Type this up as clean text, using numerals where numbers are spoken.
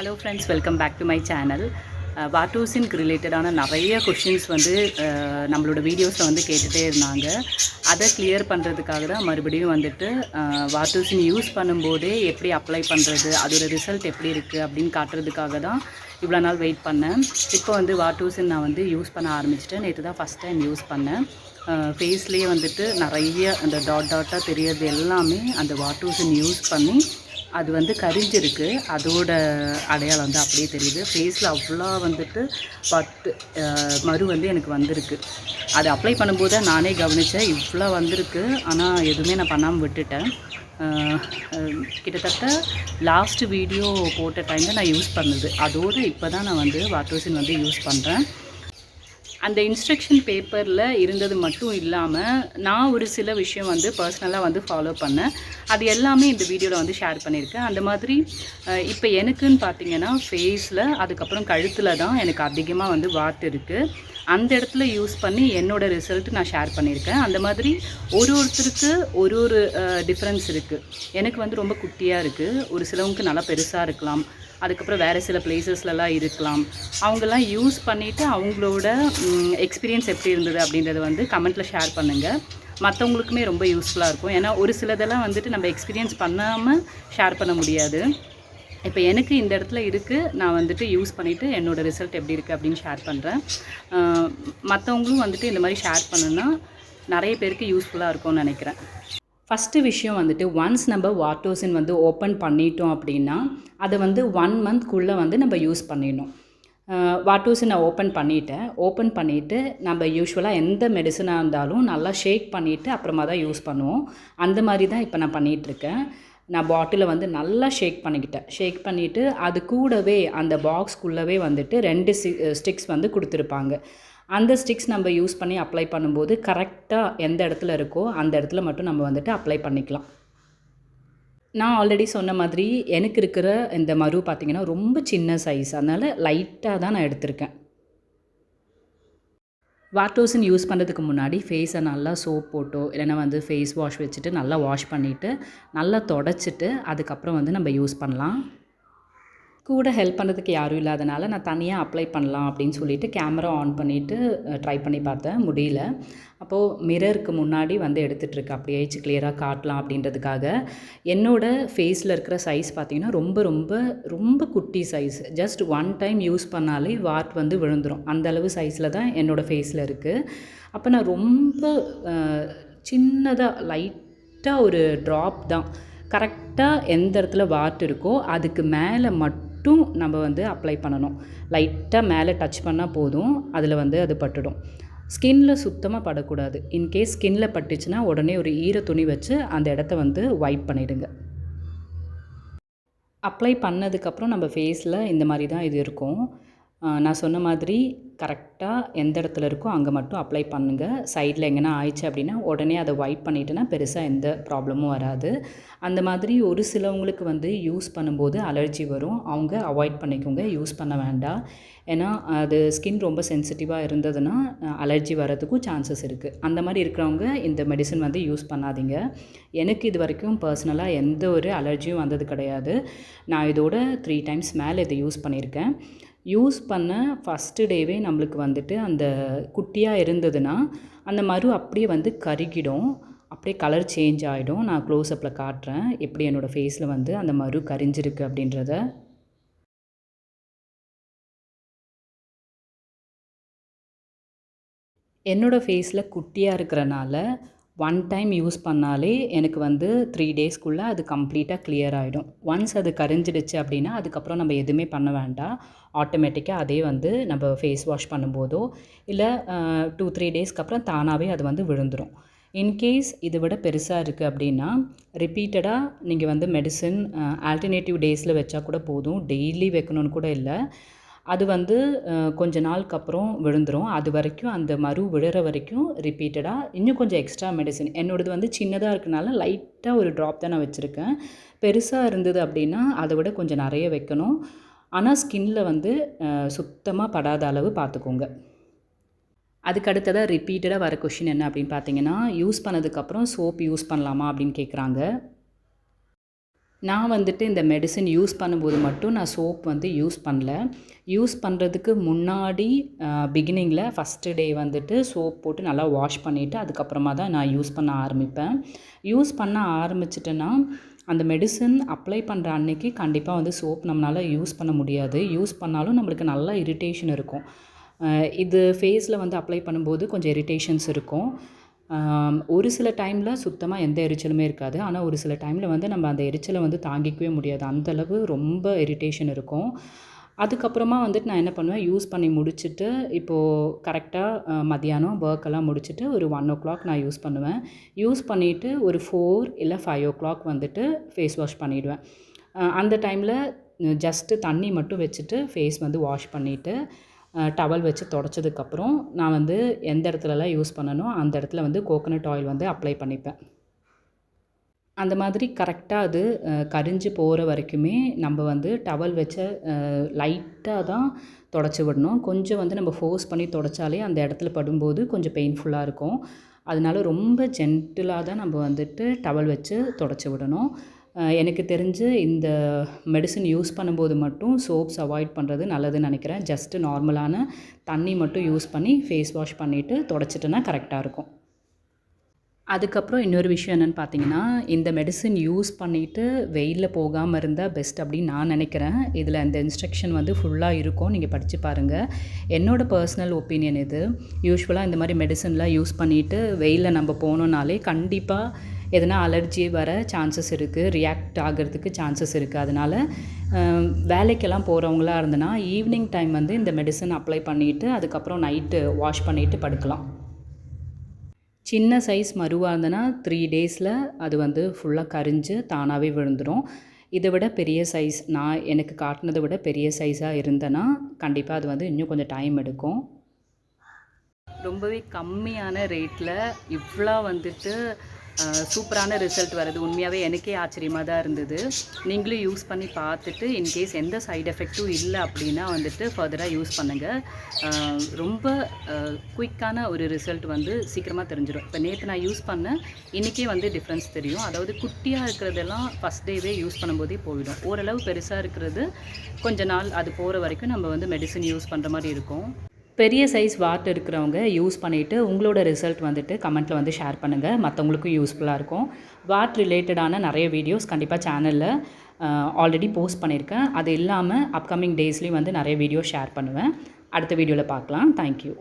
Hello friends, welcome back to my channel. வாட்டோசின்க்கு ரிலேட்டடான நிறைய கொஷின்ஸ் வந்து நம்மளோட வீடியோஸில் வந்து கேட்டுகிட்டே இருந்தாங்க. அதை கிளியர் பண்ணுறதுக்காக தான் மறுபடியும் வந்துட்டு வாட்டோசின் யூஸ் பண்ணும்போதே எப்படி அப்ளை பண்ணுறது, அதோட ரிசல்ட் எப்படி இருக்குது அப்படின்னு காட்டுறதுக்காக தான் இவ்வளோ நாள் வெயிட் பண்ணேன். இப்போ வந்து வாட்டோசின் நான் வந்து யூஸ் பண்ண ஆரம்பிச்சிட்டேன். நேற்று தான் ஃபஸ்ட் டைம் யூஸ் பண்ணேன். ஃபேஸ்லேயே வந்துட்டு நிறைய அந்த டாட்டாக தெரியறது எல்லாமே அந்த வாட்டோசின் யூஸ் பண்ணி அது வந்து கரிஞ்சிருக்கு. அதோட அடையாளம் வந்து அப்படியே தெரியுது. ஃபேஸில் அவ்வளோ வந்துட்டு மறு வந்து எனக்கு வந்திருக்கு. அது அப்ளை பண்ணும்போது நானே கவனித்தேன், இவ்வளோ வந்திருக்கு. ஆனால் எதுவுமே நான் பண்ணாமல் விட்டுட்டேன். கிட்டத்தட்ட லாஸ்ட் வீடியோ போட்ட டைமில் நான் யூஸ் பண்ணது. அதோடு இப்போ தான் நான் வந்து வாட்டோசின் வந்து யூஸ் பண்ணுறேன். அந்த இன்ஸ்ட்ரக்ஷன் பேப்பரில் இருந்தது மட்டும் இல்லாமல் நான் ஒரு சில விஷயம் வந்து பர்சனலாக வந்து ஃபாலோ பண்ணேன். அது எல்லாமே இந்த வீடியோவில் வந்து ஷேர் பண்ணியிருக்கேன். அந்த மாதிரி இப்போ எனக்குன்னு பார்த்தீங்கன்னா ஃபேஸில், அதுக்கப்புறம் கழுத்தில் தான் எனக்கு அதிகமாக வந்து வாட் இருக்குது. அந்த இடத்துல யூஸ் பண்ணி என்னோடய ரிசல்ட் நான் ஷேர் பண்ணியிருக்கேன். அந்த மாதிரி ஒருத்தருக்கு ஒரு டிஃப்ரென்ஸ் இருக்குது. எனக்கு வந்து ரொம்ப குட்டியாக இருக்குது, ஒரு சிலவங்களுக்கு நல்லா பெருசாக இருக்கலாம், அதுக்கப்புறம் வேறு சில பிளேசஸ்லலாம் இருக்கலாம். அவங்கெல்லாம் யூஸ் பண்ணிவிட்டு அவங்களோட எக்ஸ்பீரியன்ஸ் எப்படி இருந்தது அப்படின்றத வந்து கமெண்ட்டில் ஷேர் பண்ணுங்கள். மற்றவங்களுக்குமே ரொம்ப யூஸ்ஃபுல்லாக இருக்கும். ஏன்னா ஒரு சிலதெல்லாம் வந்துட்டு நம்ம எக்ஸ்பீரியன்ஸ் பண்ணாமல் ஷேர் பண்ண முடியாது. இப்போ எனக்கு இந்த இடத்துல இருக்குது, நான் வந்துட்டு யூஸ் பண்ணிவிட்டு என்னோடய ரிசல்ட் எப்படி இருக்குது அப்படின்னு ஷேர் பண்ணுறேன். மற்றவங்களும் வந்துட்டு இந்த மாதிரி ஷேர் பண்ணுன்னா நிறைய பேருக்கு யூஸ்ஃபுல்லாக இருக்கும்னு நினைக்கிறேன். ஃபஸ்ட்டு விஷயம் வந்துட்டு, ஒன்ஸ் நம்ம வாட்டோசின் வந்து ஓப்பன் பண்ணிட்டோம் அப்படின்னா அதை வந்து 1 மந்த்க்குள்ளே வந்து நம்ம யூஸ் பண்ணிடணும். வாட்டோசின் நான் ஓப்பன் பண்ணிவிட்டு நம்ம யூஸ்வலாக எந்த மெடிசனாக இருந்தாலும் நல்லா ஷேக் பண்ணிவிட்டு அப்புறமா தான் யூஸ் பண்ணுவோம். அந்த மாதிரி தான் இப்போ நான் பண்ணிகிட்ருக்கேன். நான் பாட்டிலை வந்து நல்லா ஷேக் பண்ணிவிட்டு அது கூடவே அந்த பாக்ஸ்க்குள்ளவே வந்துட்டு 2 ஸ்டிக்ஸ் வந்து கொடுத்துருப்பாங்க. அந்த ஸ்டிக்ஸ் நம்ம யூஸ் பண்ணி அப்ளை பண்ணும்போது கரெக்டாக எந்த இடத்துல இருக்கோ அந்த இடத்துல மட்டும் நம்ம வந்துட்டு அப்ளை பண்ணிக்கலாம். நான் ஆல்ரெடி சொன்ன மாதிரி எனக்கு இருக்கிற இந்த மரு பார்த்திங்கன்னா ரொம்ப சின்ன சைஸ், அதனால் லைட்டாக தான் நான் எடுத்திருக்கேன். வாட்டோசின் யூஸ் பண்ணுறதுக்கு முன்னாடி ஃபேஸை நல்லா சோப் போட்டோ இல்லைன்னா வந்து ஃபேஸ் வாஷ் வச்சுட்டு நல்லா வாஷ் பண்ணிவிட்டு நல்லா தொடச்சிட்டு அதுக்கப்புறம் வந்து நம்ம யூஸ் பண்ணலாம். கூட ஹெல்ப் பண்ணுறதுக்கு யாரும் இல்லாதனால நான் தனியாக அப்ளை பண்ணலாம் அப்படின்னு சொல்லிவிட்டு கேமரா ஆன் பண்ணிவிட்டு ட்ரை பண்ணி பார்த்தேன், முடியல. அப்போது மிரருக்கு முன்னாடி வந்து எடுத்துகிட்ருக்கேன், அப்படியாச்சு கிளியராக காட்டலாம் அப்படின்றதுக்காக. என்னோடய ஃபேஸில் இருக்கிற சைஸ் பார்த்திங்கன்னா ரொம்ப ரொம்ப ரொம்ப குட்டி சைஸ். ஜஸ்ட் 1 டைம் யூஸ் பண்ணாலே வாட் வந்து விழுந்துடும். அந்தளவு சைஸில் தான் என்னோடய ஃபேஸில் இருக்குது. அப்போ நான் ரொம்ப சின்னதாக லைட்டாக ஒரு ட்ராப் தான், கரெக்டாக எந்த இடத்துல வாட் இருக்கோ அதுக்கு மேலே மட்டும் நம்ம வந்து அப்ளை பண்ணணும். லைட்டாக மேலே டச் பண்ணால் போதும், அதில் வந்து அது பட்டுடும். ஸ்கின்ல சுத்தமாக படக்கூடாது. இன்கேஸ் ஸ்கின்ல பட்டுச்சுன்னா உடனே ஒரு ஈர துணி வச்சு அந்த இடத்த வந்து வைப் பண்ணிவிடுங்க. அப்ளை பண்ணதுக்கப்புறம் நம்ம ஃபேஸில் இந்த மாதிரி தான் இது இருக்கும். நான் சொன்ன மாதிரி கரெக்டாக எந்த இடத்துல இருக்கோ அங்கே மட்டும் அப்ளை பண்ணுங்கள். சைடில் எங்கன்னா ஆயிடுச்சு அப்படின்னா உடனே அதை வைப் பண்ணிவிட்டுனா பெருசாக எந்த ப்ராப்ளமும் வராது. அந்த மாதிரி ஒரு சிலவங்களுக்கு வந்து யூஸ் பண்ணும்போது அலர்ஜி வரும், அவங்க அவாய்ட் பண்ணிக்கோங்க, யூஸ் பண்ண வேண்டாம். ஏன்னா அது ஸ்கின் ரொம்ப சென்சிட்டிவாக இருந்ததுன்னா அலர்ஜி வரதுக்கும் சான்சஸ் இருக்குது. அந்த மாதிரி இருக்கிறவங்க இந்த மெடிசன் வந்து யூஸ் பண்ணாதீங்க. எனக்கு இது வரைக்கும் பர்சனலாக எந்த ஒரு அலர்ஜியும் வந்தது கிடையாது. நான் இதோட 3 டைம்ஸ் மேலே இதை யூஸ் பண்ணியிருக்கேன். யூஸ் பண்ண ஃபஸ்ட்டு டேவே நம்மளுக்கு வந்துட்டு அந்த குட்டியாக இருந்ததுன்னா அந்த மரு அப்படியே வந்து கருகிடும், அப்படியே கலர் சேஞ்ச் ஆகிடும். நான் க்ளோஸ்அப்பில் காட்டுறேன் எப்படி என்னோடய ஃபேஸில் வந்து அந்த மரு கரிஞ்சிருக்கு அப்படின்றத. என்னோடய ஃபேஸில் குட்டியாக இருக்கிறனால 1 டைம் யூஸ் பண்ணாலே எனக்கு வந்து 3 டேஸ்க்குள்ளே அது கம்ப்ளீட்டாக கிளியர் ஆகிடும். ஒன்ஸ் அது கரிஞ்சிடுச்சு அப்படின்னா அதுக்கப்புறம் நம்ம எதுவுமே பண்ண வேண்டாம். ஆட்டோமேட்டிக்காக அதே வந்து நம்ம ஃபேஸ் வாஷ் பண்ணும்போதோ இல்லை 2-3 டேஸ்க்கு அப்புறம் தானாகவே அது வந்து விழுந்துடும். இன்கேஸ் இதை விட பெருசாக இருக்குது அப்படின்னா ரிப்பீட்டடாக நீங்கள் வந்து மெடிசன் ஆல்டர்னேட்டிவ் டேஸில் வச்சா கூட போதும், டெய்லி வைக்கணும்னு கூட இல்லை. அது வந்து கொஞ்ச நாளுக்கு அப்புறம் விழுந்துடும். அது வரைக்கும் அந்த மரு விழுற வரைக்கும் ரிப்பீட்டடாக இன்னும் கொஞ்சம் எக்ஸ்ட்ரா மெடிசன். என்னோடது வந்து சின்னதாக இருக்கனால லைட்டாக ஒரு ட்ராப் தான் நான் வச்சுருக்கேன். பெருசாக இருந்தது அப்படின்னா அதை விட கொஞ்சம் நிறைய வைக்கணும். ஆனால் ஸ்கின்ல வந்து சுத்தமாக படாத அளவு பார்த்துக்கோங்க. அதுக்கு அடுத்ததாக ரிப்பீட்டடாக வர கொஷின் என்ன அப்படின்னு பார்த்தீங்கன்னா, யூஸ் பண்ணதுக்கப்புறம் சோப் யூஸ் பண்ணலாமா அப்படின்னு கேட்குறாங்க. நான் வந்துட்டு இந்த மெடிசின் யூஸ் பண்ணும்போது மட்டும் நான் சோப் வந்து யூஸ் பண்ணல. யூஸ் பண்ணுறதுக்கு முன்னாடி பிகினிங்கில் ஃபஸ்ட்டு டே வந்துட்டு சோப் போட்டு நல்லா வாஷ் பண்ணிவிட்டு அதுக்கப்புறமா தான் நான் யூஸ் பண்ண ஆரம்பிப்பேன். யூஸ் பண்ண ஆரம்பிச்சிட்டேன்னா அந்த மெடிசின் அப்ளை பண்ணுற அன்னைக்கு கண்டிப்பாக வந்து சோப் நம்மளால் யூஸ் பண்ண முடியாது. யூஸ் பண்ணாலும் நம்மளுக்கு நல்லா இரிட்டேஷன் இருக்கும். இது ஃபேஸில் வந்து அப்ளை பண்ணும்போது கொஞ்சம் இரிட்டேஷன்ஸ் இருக்கும். ஒரு சில டைமில் சுத்தமாக எந்த எரிச்சலுமே இருக்காது. ஆனால் ஒரு சில டைமில் வந்து நம்ம அந்த எரிச்சலை வந்து தாங்கிக்கவே முடியாது. அந்தளவு ரொம்ப இரிட்டேஷன் இருக்கும். அதுக்கப்புறமா வந்துட்டு நான் என்ன பண்ணுவேன், யூஸ் பண்ணி முடிச்சுட்டு இப்போது கரெக்டாக மதியானம் ஒர்க்கெல்லாம் முடிச்சுட்டு ஒரு 1:00 நான் யூஸ் பண்ணுவேன். யூஸ் பண்ணிவிட்டு ஒரு 4 இல்லை 5:00 வந்துட்டு ஃபேஸ் வாஷ் பண்ணிவிடுவேன். அந்த டைமில் ஜஸ்ட்டு தண்ணி மட்டும் வச்சுட்டு ஃபேஸ் வந்து வாஷ் பண்ணிவிட்டு டவல் வச்சு தொடச்சதுக்கப்புறம் நான் வந்து எந்த இடத்துலலாம் யூஸ் பண்ணனோ அந்த இடத்துல வந்து கோகனட் ஆயில் வந்து அப்ளை பண்ணிப்பேன். அந்த மாதிரி கரெக்டாக அது கரிஞ்சு போகிற வரைக்குமே நம்ம வந்து டவல் வச்ச லைட்டாக தான் தொடச்சி விடணும். கொஞ்சம் வந்து நம்ம ஃபோர்ஸ் பண்ணி தொடச்சாலே அந்த இடத்துல படும்போது கொஞ்சம் பெயின்ஃபுல்லாக இருக்கும். அதனால ரொம்ப ஜென்டிலாக தான் நம்ம வந்துட்டு டவல் வச்சு தொடச்சி விடணும். எனக்கு தெரிஞ்சு இந்த மெடிசின் யூஸ் பண்ணும்போது மட்டும் சோப்ஸ் அவாய்ட் பண்ணுறது நல்லதுன்னு நினைக்கிறேன். ஜஸ்ட்டு நார்மலான தண்ணி மட்டும் யூஸ் பண்ணி ஃபேஸ் வாஷ் பண்ணிவிட்டு தொடச்சிட்டோன்னா கரெக்டாக இருக்கும். அதுக்கப்புறம் இன்னொரு விஷயம் என்னென்னு பார்த்தீங்கன்னா, இந்த மெடிசின் யூஸ் பண்ணிவிட்டு வெயிலில் போகாமல் இருந்தால் பெஸ்ட் அப்படின்னு நான் நினைக்கிறேன். இதில் அந்த இன்ஸ்ட்ரக்ஷன் வந்து ஃபுல்லாக இருக்கும். நீங்கள் படித்து பாருங்கள். என்னோடய பர்சனல் ஒப்பீனியன் இது. யூசுவலாக இந்த மாதிரி மெடிசின்லாம் யூஸ் பண்ணிவிட்டு வெயிலில் நம்ம போனோம்னாலே கண்டிப்பாக எதனா அலர்ஜி வர சான்சஸ் இருக்குது. ரியாக்ட் ஆகிறதுக்கு சான்சஸ் இருக்குது. அதனால் வேலைக்கெல்லாம் போகிறவங்களா இருந்தனா ஈவினிங் டைம் வந்து இந்த மெடிசின் அப்ளை பண்ணிவிட்டு அதுக்கப்புறம் நைட்டு வாஷ் பண்ணிவிட்டு படுக்கலாம். சின்ன சைஸ் மருவாக இருந்ததுன்னா 3 டேஸில் அது வந்து ஃபுல்லாக கரிஞ்சு தானாகவே விழுந்துடும். இதை விட பெரிய சைஸ் நான் எனக்கு காட்டினதை விட பெரிய சைஸாக இருந்தேன்னா கண்டிப்பாக அது வந்து இன்னும் கொஞ்சம் டைம் எடுக்கும். ரொம்பவே கம்மியான ரேட்டில் இவ்வளோ வந்துட்டு சூப்பரான ரிசல்ட் வருது. உண்மையாகவே எனக்கே ஆச்சரியமாக தான் இருந்தது. நீங்களும் யூஸ் பண்ணி பார்த்துட்டு இன்கேஸ் எந்த சைடு எஃபெக்ட்டும் இல்லை அப்படின்னா வந்துட்டு ஃபர்தராக யூஸ் பண்ணுங்கள். ரொம்ப குயிக்கான ஒரு ரிசல்ட் வந்து சீக்கிரமாக தெரிஞ்சிடும். இப்போ நேற்று நான் யூஸ் பண்ணேன், இன்றைக்கே வந்து டிஃப்ரென்ஸ் தெரியும். அதாவது குட்டியாக இருக்கிறதெல்லாம் ஃபஸ்ட் டேவே யூஸ் பண்ணும்போதே போயிடும். ஓரளவு பெருசாக இருக்கிறது கொஞ்ச நாள் அது போகிற வரைக்கும் நம்ம வந்து மெடிசின் யூஸ் பண்ணுற மாதிரி இருக்கும். பெரிய சைஸ் வாட் இருக்கிறவங்க யூஸ் பண்ணிவிட்டு உங்களோட ரிசல்ட் வந்துட்டு கமெண்ட்டில் வந்து ஷேர் பண்ணுங்கள். மற்றவங்களுக்கும் யூஸ்ஃபுல்லாக இருக்கும். வாட் ரிலேட்டடான நிறைய வீடியோஸ் கண்டிப்பாக சேனலில் ஆல்ரெடி போஸ்ட் பண்ணியிருக்கேன். அது இல்லாமல் அப்கமிங் டேஸ்லேயும் வந்து நிறைய வீடியோ ஷேர் பண்ணுவேன். அடுத்த வீடியோவில் பார்க்கலாம். தேங்க்யூ.